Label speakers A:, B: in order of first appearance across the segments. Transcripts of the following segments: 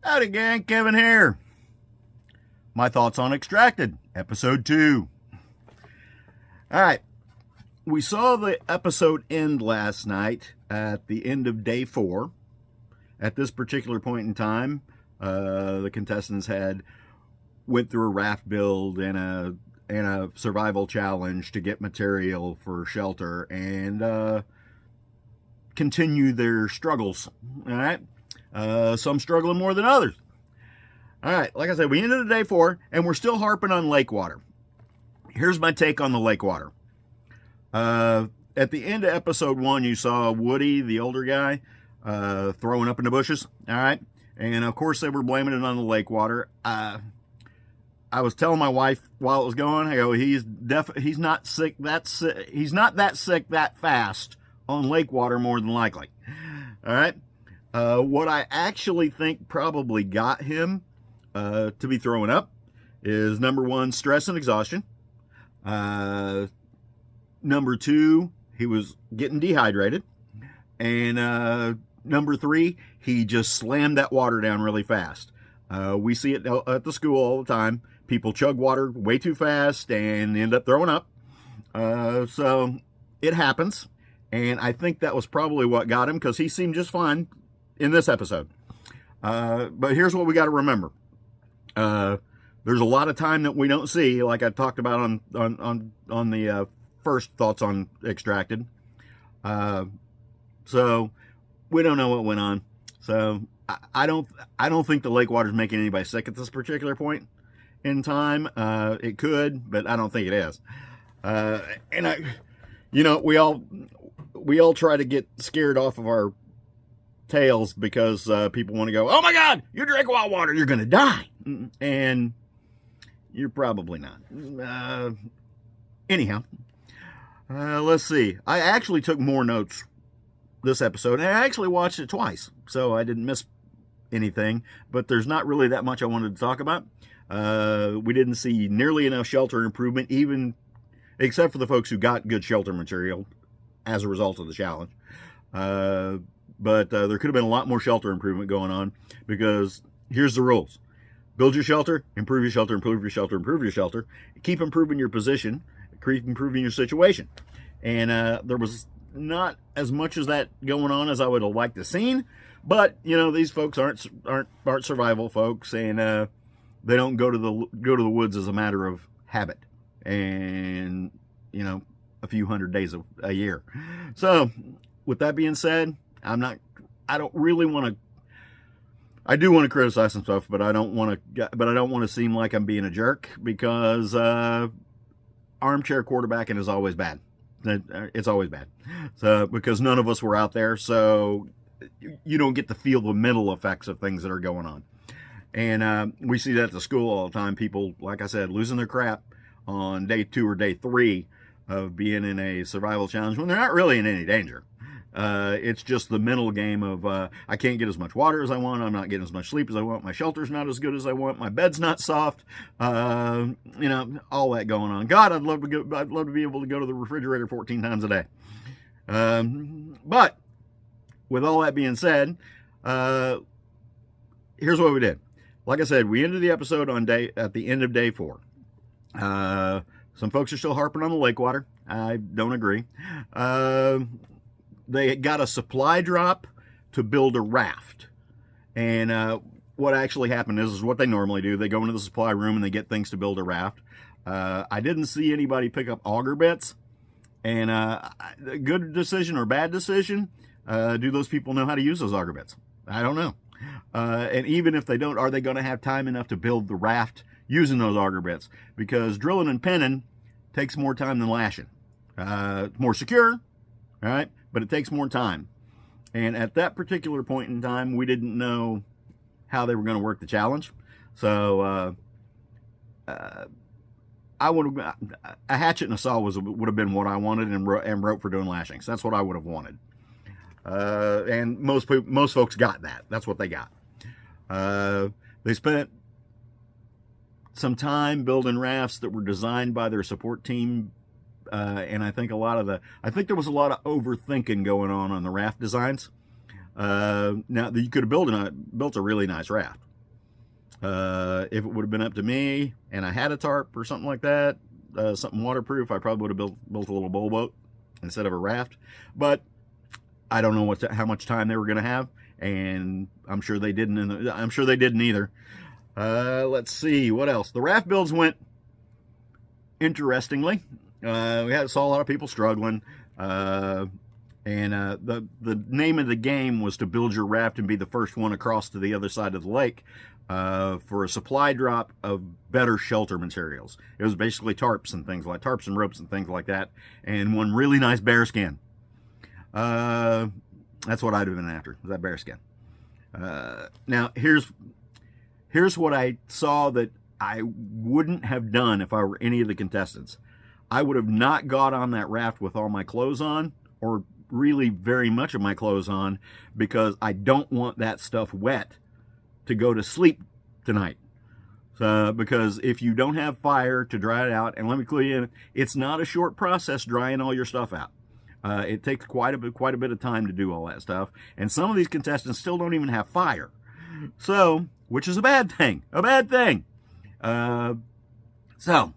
A: Howdy gang, Kevin here. My thoughts on Extracted, episode 2. Alright, we saw the episode end last night at the end of day 4. At this particular point in time, the contestants had went through a raft build and a survival challenge to get material for shelter and continue their struggles. Alright? Some struggling more than others. All right, like I said, we ended day 4, and we're still harping on lake water. Here's my take on the lake water. At the end of episode 1, you saw Woody, the older guy, throwing up in the bushes. All right, and of course they were blaming it on the lake water. I was telling my wife while it was going, I go, he's not sick. He's not that sick that fast on lake water, more than likely. All right. What I actually think probably got him to be throwing up is, number 1, stress and exhaustion. Number 2, he was getting dehydrated. And number 3, he just slammed that water down really fast. We see it at the school all the time. People chug water way too fast and end up throwing up. So it happens. And I think that was probably what got him, because he seemed just fine in this episode. But here's what we got to remember. There's a lot of time that we don't see, like I talked about on the first thoughts on Extracted. So we don't know what went on. So I don't think the lake water's making anybody sick at this particular point in time. It could, but I don't think it is. We all try to get scared off of our tails because people want to go, oh my God, you drink wild water, you're going to die. And you're probably not. Anyhow, let's see. I actually took more notes this episode, and I actually watched it twice, so I didn't miss anything, but there's not really that much I wanted to talk about. We didn't see nearly enough shelter improvement, even except for the folks who got good shelter material as a result of the challenge. But there could have been a lot more shelter improvement going on, because here's the rules. Build your shelter, improve your shelter, improve your shelter, improve your shelter. Keep improving your position, keep improving your situation. And there was not as much as that going on as I would have liked to seen. But, these folks aren't survival folks, and they don't go to the woods as a matter of habit. And, a few hundred days a year. So, with that being said, I don't really want to, I do want to criticize some stuff, but I don't want to seem like I'm being a jerk, because armchair quarterbacking is always bad. It's always bad. So, because none of us were out there, so you don't get to feel the mental effects of things that are going on. And we see that at the school all the time. People, like I said, losing their crap on day 2 or day 3 of being in a survival challenge when they're not really in any danger. It's just the mental game of, I can't get as much water as I want, I'm not getting as much sleep as I want, my shelter's not as good as I want, my bed's not soft, all that going on. God, I'd love to be able to go to the refrigerator 14 times a day. But with all that being said, here's what we did. Like I said, we ended the episode at the end of day 4. Some folks are still harping on the lake water. I don't agree. They got a supply drop to build a raft. And what actually happened is what they normally do. They go into the supply room and they get things to build a raft. I didn't see anybody pick up auger bits. And good decision or bad decision, do those people know how to use those auger bits? I don't know. And even if they don't, are they going to have time enough to build the raft using those auger bits? Because drilling and pinning takes more time than lashing. It's more secure, all right? But it takes more time. And at that particular point in time, we didn't know how they were going to work the challenge. So I would have, a hatchet and a saw would have been what I wanted, and rope for doing lashings. That's what I would have wanted. And most folks got that. That's what they got. They spent some time building rafts that were designed by their support team. And I think I think there was a lot of overthinking going on the raft designs. Now you could have built a really nice raft. If it would have been up to me and I had a tarp or something like that, something waterproof, I probably would have built a little bowl boat instead of a raft. But I don't know how much time they were going to have, and I'm sure they didn't. I'm sure they didn't either. Let's see what else. The raft builds went interestingly. We saw a lot of people struggling, and the name of the game was to build your raft and be the first one across to the other side of the lake for a supply drop of better shelter materials. It was basically tarps and ropes and things like that, and one really nice bear skin. That's what I'd have been after, that bear skin. Now here's what I saw that I wouldn't have done if I were any of the contestants. I would have not got on that raft with all my clothes on, or really very much of my clothes on, because I don't want that stuff wet to go to sleep tonight. Because if you don't have fire to dry it out, and let me clue you in, it's not a short process drying all your stuff out. It takes quite a bit of time to do all that stuff, and some of these contestants still don't even have fire. So, which is a bad thing. So,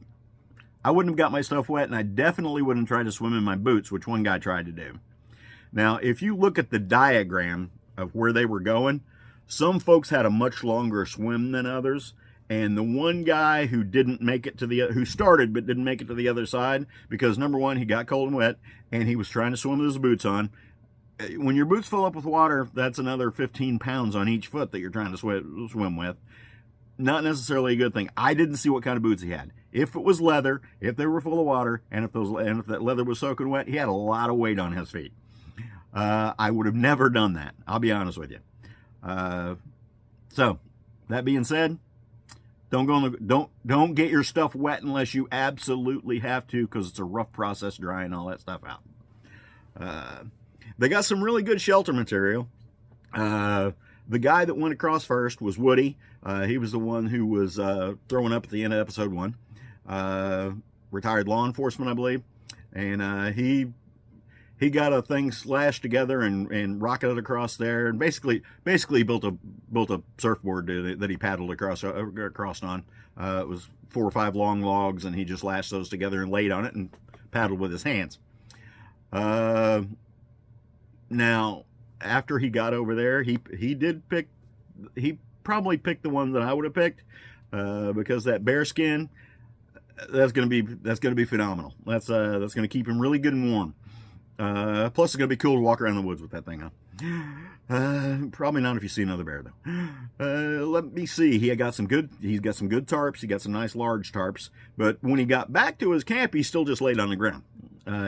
A: I wouldn't have got my stuff wet, and I definitely wouldn't try to swim in my boots, which one guy tried to do. Now, if you look at the diagram of where they were going, some folks had a much longer swim than others, and the one guy who didn't make it who started but didn't make it to the other side, because number one, he got cold and wet, and he was trying to swim with his boots on. When your boots fill up with water, that's another 15 pounds on each foot that you're trying to swim with. Not necessarily a good thing. I didn't see what kind of boots he had. If it was leather, if they were full of water, and if that leather was soaking wet, he had a lot of weight on his feet. I would have never done that. I'll be honest with you. So, that being said, don't get your stuff wet unless you absolutely have to, because it's a rough process drying all that stuff out. They got some really good shelter material. The guy that went across first was Woody. He was the one who was throwing up at the end of episode 1. Retired law enforcement, I believe. And he got a thing slashed together and rocketed across there, and basically built a surfboard that he paddled across on. It was 4 or 5 long logs, and he just lashed those together and laid on it and paddled with his hands. Now, after he got over there, he probably picked the one that I would have picked, because that bear skin, that's gonna be phenomenal. That's gonna keep him really good and warm. Plus, it's gonna be cool to walk around the woods with that thing on. Probably not if you see another bear though. Let me see. He's got some good tarps. He got some nice large tarps. But when he got back to his camp, he still just laid on the ground.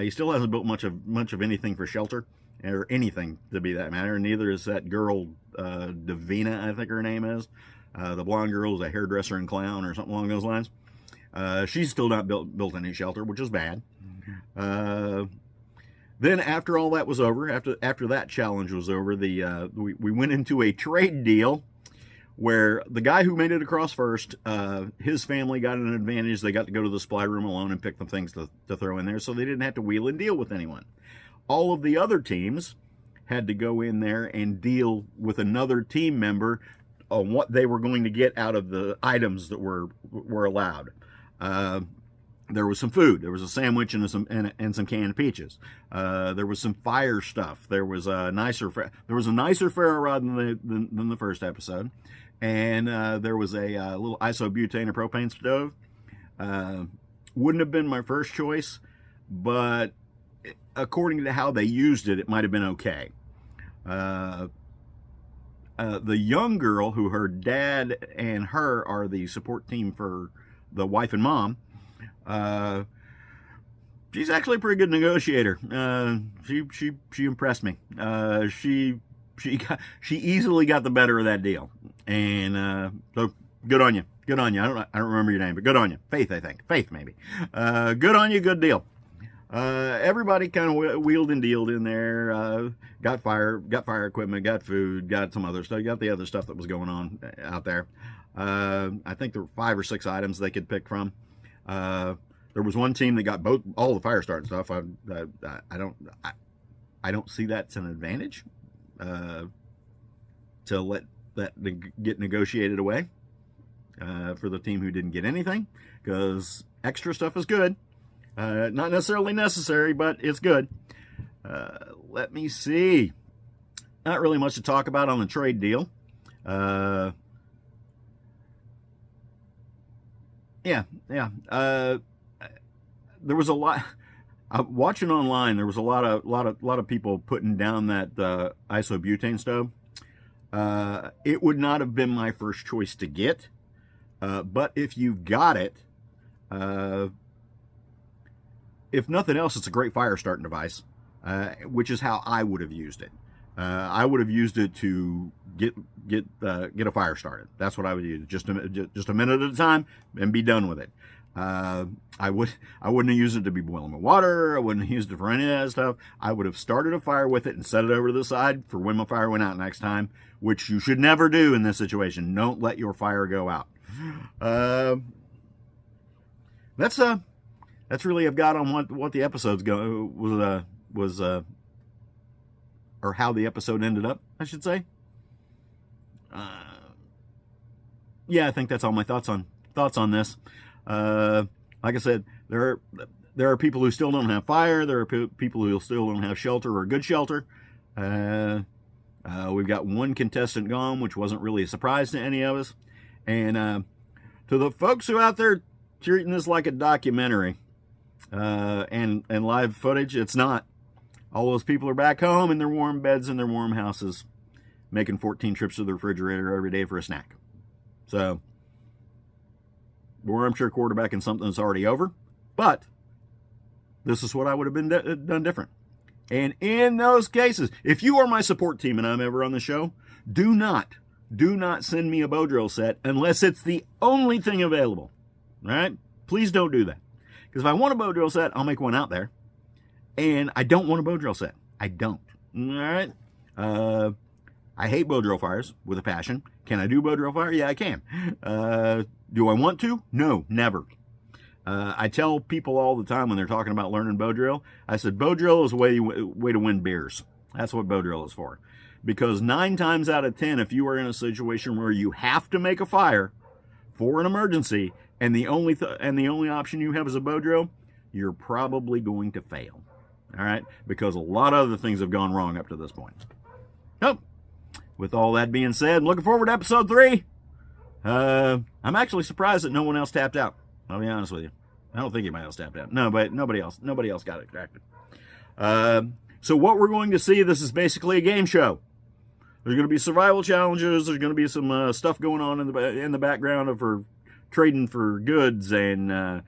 A: He still hasn't built much of anything for shelter, or anything to be that matter. And neither is that girl, Davina, I think her name is. The blonde girl is a hairdresser and clown or something along those lines. She's still not built any shelter, which is bad. Then after all that was over, after that challenge was over, we went into a trade deal where the guy who made it across first, his family got an advantage. They got to go to the supply room alone and pick the things to throw in there, so they didn't have to wheel and deal with anyone. All of the other teams had to go in there and deal with another team member on what they were going to get out of the items that were allowed. There was some food. There was a sandwich and some canned peaches. There was some fire stuff. There was a nicer ferro rod than the first episode, and there was a little isobutane or propane stove. Wouldn't have been my first choice, but according to how they used it, it might have been okay. The young girl, who her dad and her are the support team for the wife and mom, she's actually a pretty good negotiator. She impressed me. She easily got the better of that deal, and so good on you. Good on you. I don't remember your name, but good on you. Faith, I think. Faith, maybe. Good on you. Good deal. Everybody kind of wheeled and dealed in there. Got fire equipment, got food, got some other stuff, got the other stuff that was going on out there. I think there were 5 or 6 items they could pick from. There was one team that got all the fire starting stuff. I don't see that's an advantage to let that get negotiated away. for the team who didn't get anything, because extra stuff is good. Not necessarily necessary, but it's good. Let me see. Not really much to talk about on the trade deal. Yeah. There was a lot. Watching online, there was a lot of people putting down that isobutane stove. It would not have been my first choice to get, but if you've got it, if nothing else, it's a great fire starting device, which is how I would have used it. I would have used it to get a fire started. That's what I would use. Just a minute at a time and be done with it. I wouldn't have used it to be boiling my water. I wouldn't have used it for any of that stuff. I would have started a fire with it and set it over to the side for when my fire went out next time, which you should never do in this situation. Don't let your fire go out. That's really I've got on what the episode's was or how the episode ended up, I should say. Yeah, I think that's all my thoughts on this. Like I said, there are people who still don't have fire. There are people who still don't have shelter or good shelter. We've got one contestant gone, which wasn't really a surprise to any of us. And to the folks who out there treating this like a documentary and live footage, it's not. All those people are back home in their warm beds in their warm houses, making 14 trips to the refrigerator every day for a snack. So we're, I'm sure, quarterbacking something that's already over, but this is what I would have been done different. And in those cases, if you are my support team and I'm ever on the show, do not send me a bow drill set unless it's the only thing available. All right? Please don't do that. Because if I want a bow drill set, I'll make one out there. And I don't want a bow drill set. I don't. All right? I hate bow drill fires with a passion. Can I do bow drill fire? Yeah, I can. Do I want to? No, never. I tell people all the time when they're talking about learning bow drill, I said, bow drill is a way to win beers. That's what bow drill is for. Because 9 times out of 10, if you are in a situation where you have to make a fire for an emergency, and the only option you have is a bow drill, you're probably going to fail. All right? Because a lot of other things have gone wrong up to this point. So, with all that being said, looking forward to episode 3. I'm actually surprised that no one else tapped out. I'll be honest with you. I don't think anybody else tapped out. No, but nobody else got extracted. So what we're going to see, this is basically a game show. There's going to be survival challenges. There's going to be some stuff going on in the background for trading for goods and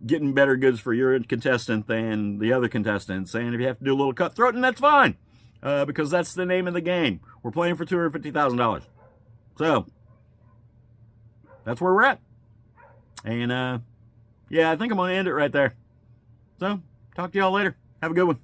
A: getting better goods for your contestant than the other contestants. And if you have to do a little cutthroating, that's fine. Because that's the name of the game. We're playing for $250,000. So, that's where we're at. And, yeah, I think I'm going to end it right there. So, talk to y'all later. Have a good one.